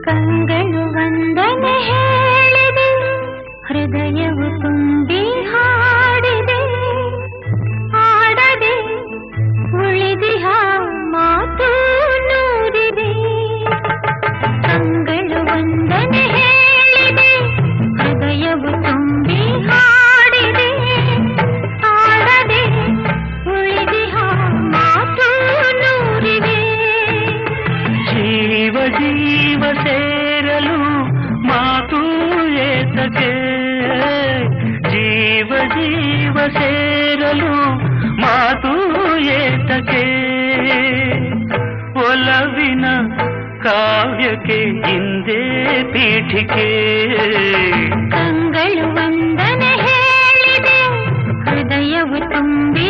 ಕಂಗಳು ವಂದನೆ ಹೇಳಿದೆ, ಹೃದಯವು ತುಂಬಿ ಹಾಡಿದೆ, ಆಡದೆ ಉಳಿದಿಹ ಮಾತು ನೂರಿದೆ. ಕಂಗಳು ವಂದನೆ ಹೇಳಿದೆ, ಹೃದಯವು ತುಂಬಿ ಹಾಡಿದೆ, ಆಡದೆ ಉಳಿದಿಹ ಮಾತು ನೂರಿದೆ. ಜೀವ ಜೀವ ಸೇರಲು ಮಾತು ಏತಕ್ಕೆ, ಜೀವ ಜೀವ ಸೇರಲು ಮಾತು ಏತಕ್ಕೆ, ಒಲವಿನ ಕಾವ್ಯಕ್ಕೆ ಹಿಂದೆ ಪೀಠಿಕೆ. ಕಂಗಳು ವಂದನೆ ಹೇಳಿದೆ, ಹೃದಯವು ತುಂಬಿ